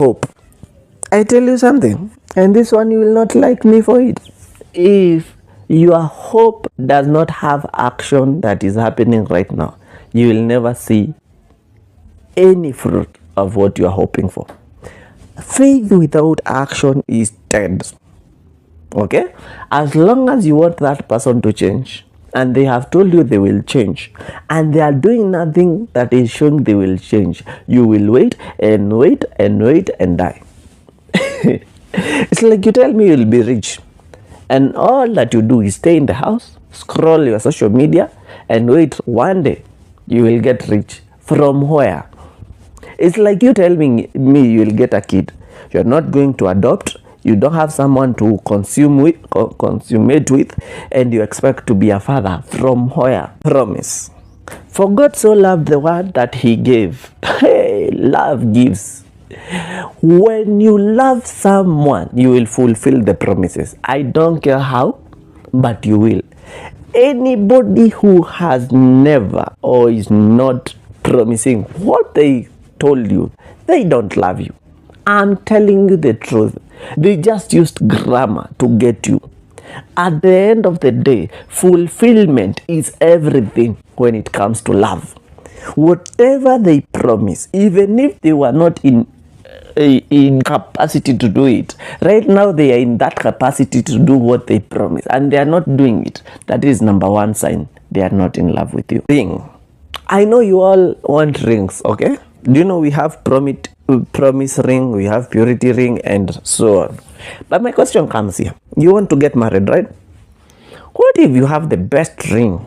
Hope. I tell you something, and this one you will not like me for it. If your hope does not have action that is happening right now, you will never see any fruit of what you are hoping for. Faith without action is dead. Okay? As long as you want that person to change, and they have told you they will change, and they are doing nothing that is showing they will change, you will wait and wait and wait and die. It's like you tell me you'll be rich, and all that you do is stay in the house, scroll your social media, and wait one day you will get rich. From where? It's like you tell me you will get a kid. You're not going to adopt. You don't have someone to consummate with, and you expect to be a father. From where? Promise. For God so loved the world that he gave. Hey, love gives. When you love someone, you will fulfill the promises. I don't care how, but you will. Anybody who has never or is not promising what they told you, they don't love you. I'm telling you the truth. They just used grammar to get you. At the end of the day, fulfillment is everything when it comes to love. Whatever they promise, even if they were not in capacity to do it, right now they are in that capacity to do what they promise, and they are not doing it. That is number one sign they are not in love with you. Ring. I know you all want rings, okay? Do you know we have promise ring, we have purity ring, and so on. But my question comes here. You want to get married, right? What if you have the best ring,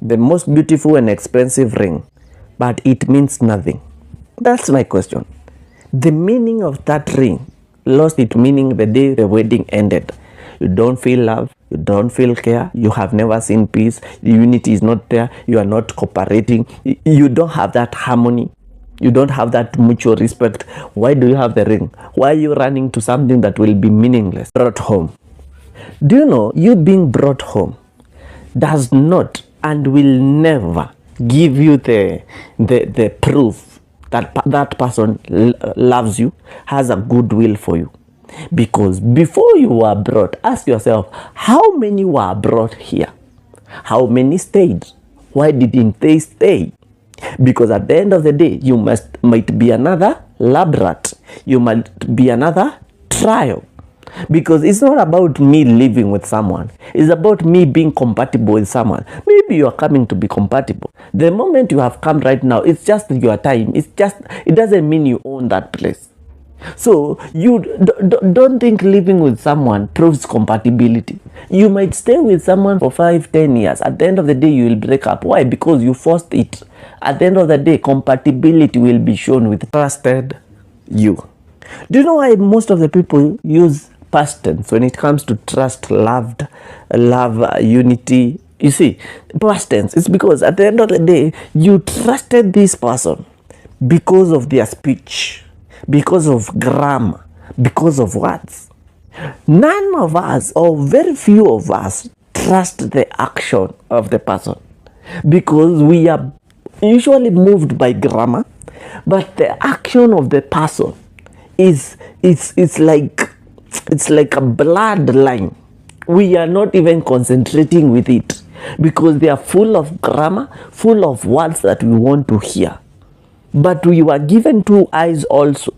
the most beautiful and expensive ring, but it means nothing? That's my question. The meaning of that ring lost its meaning the day the wedding ended. You don't feel love, you don't feel care, you have never seen peace, the unity is not there, you are not cooperating, you don't have that harmony, you don't have that mutual respect. Why do you have the ring? Why are you running to something that will be meaningless? Brought home. Do you know you being brought home does not and will never give you the proof that that person loves you, has a goodwill for you? Because before you were brought, ask yourself, how many were brought here? How many stayed? Why didn't they stay? Because at the end of the day, you might be another lab rat. You might be another trial. Because it's not about me living with someone. It's about me being compatible with someone. Maybe you are coming to be compatible. The moment you have come right now, it's just your time. It doesn't mean you own that place. So you don't think living with someone proves compatibility. You might stay with someone for 5-10 years. At the end of the day, you will break up. Why? Because you forced it. At the end of the day, compatibility will be shown with trusted you. Do you know why most of the people use past tense when it comes to trust, love, unity? You see, past tense. It's because at the end of the day, you trusted this person because of their speech, because of grammar, because of words. None of us, or very few of us, trust the action of the person, because we are usually moved by grammar, but the action of the person it's like a bloodline. We are not even concentrating with it because they are full of grammar, full of words that we want to hear. But we were given 2 eyes also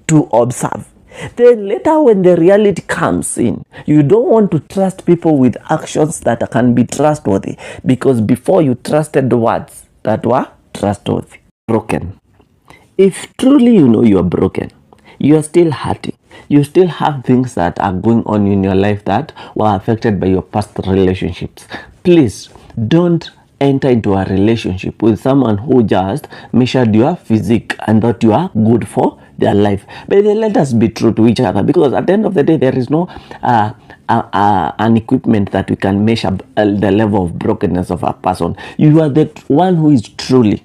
to observe. Then later when the reality comes in, you don't want to trust people with actions that can be trustworthy, because before you trusted the words that were trustworthy. Broken. If truly you know you are broken, you are still hurting, you still have things that are going on in your life that were affected by your past relationships, please don't enter into a relationship with someone who just measured your physique and thought you are good for their life. But let us be true to each other, because at the end of the day, there is no an equipment that we can measure the level of brokenness of a person. You are the one who is truly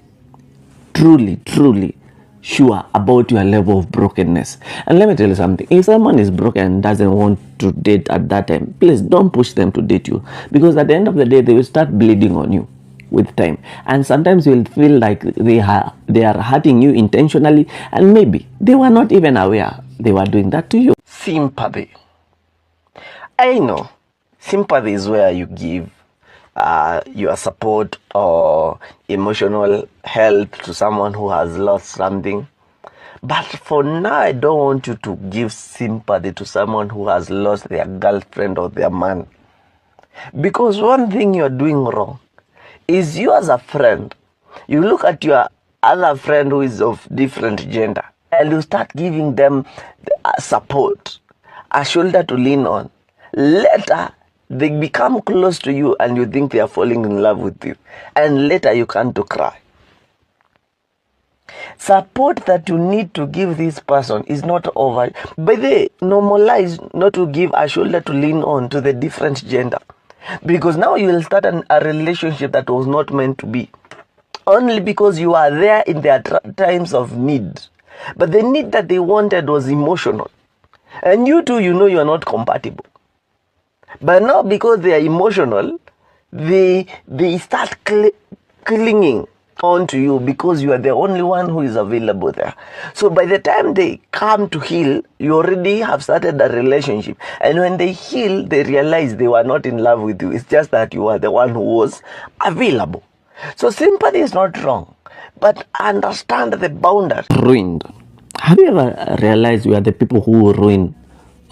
sure about your level of brokenness. And let me tell you something. If someone is broken and doesn't want to date at that time, please don't push them to date you, because at the end of the day, they will start bleeding on you. with time. And sometimes you'll feel like they are hurting you intentionally, and maybe they were not even aware they were doing that to you. Sympathy. I know sympathy is where you give your support or emotional help to someone who has lost something. But for now, I don't want you to give sympathy to someone who has lost their girlfriend or their man. Because one thing you're doing wrong is, you as a friend, you look at your other friend who is of different gender and you start giving them support, a shoulder to lean on. Later, they become close to you and you think they are falling in love with you. And later you come to cry. Support that you need to give this person is not over. But they normalize not to give a shoulder to lean on to the different gender. Because now you will start a relationship that was not meant to be. Only because you are there in their times of need. But the need that they wanted was emotional. And you too, you know you are not compatible. But now because they are emotional, they start clinging onto you because you are the only one who is available there. So by the time they come to heal, you already have started a relationship. And when they heal, they realize they were not in love with you. It's just that you are the one who was available. So sympathy is not wrong, but understand the boundary. Ruined. Have you ever realized we are the people who ruin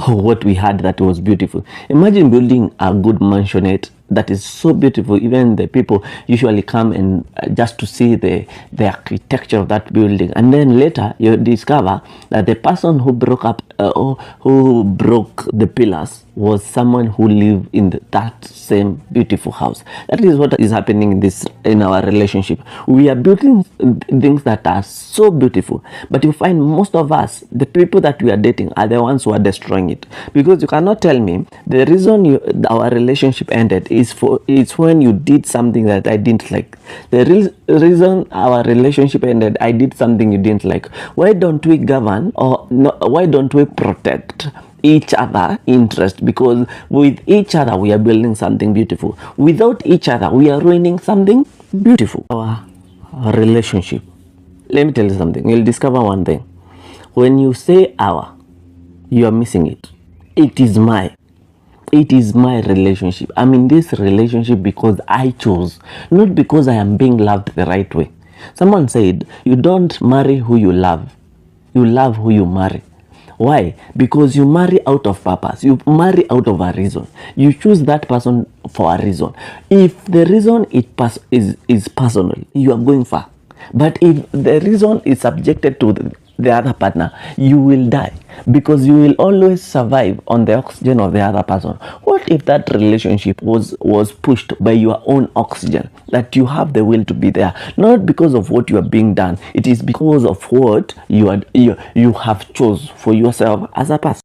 what we had that was beautiful? Imagine building a good mansionette that is so beautiful. Even the people usually come and just to see the architecture of that building, and then later you discover that the person who broke the pillars was someone who lived in that same beautiful house. That is what is happening in our relationship. We are building things that are so beautiful, but you find most of us, the people that we are dating, are the ones who are destroying it. Because you cannot tell me the reason our relationship ended it's when you did something that I didn't like. The reason our relationship ended, I did something you didn't like. Why don't we govern, or no, why don't we protect each other interest? Because with each other we are building something beautiful. Without each other we are ruining something beautiful. Our relationship, let me tell you something. You'll discover one thing. When you say our, you are missing it. It is my relationship. I'm in this relationship because I chose, not because I am being loved the right way. Someone said, you don't marry who you love who you marry. Why? Because you marry out of purpose. You marry out of a reason. You choose that person for a reason. If the reason is personal, you are going far. But if the reason is subjected to the other partner, you will die, because you will always survive on the oxygen of the other person. What if that relationship was pushed by your own oxygen, that you have the will to be there, not because of what you are being done, it is because of what you have chose for yourself as a person.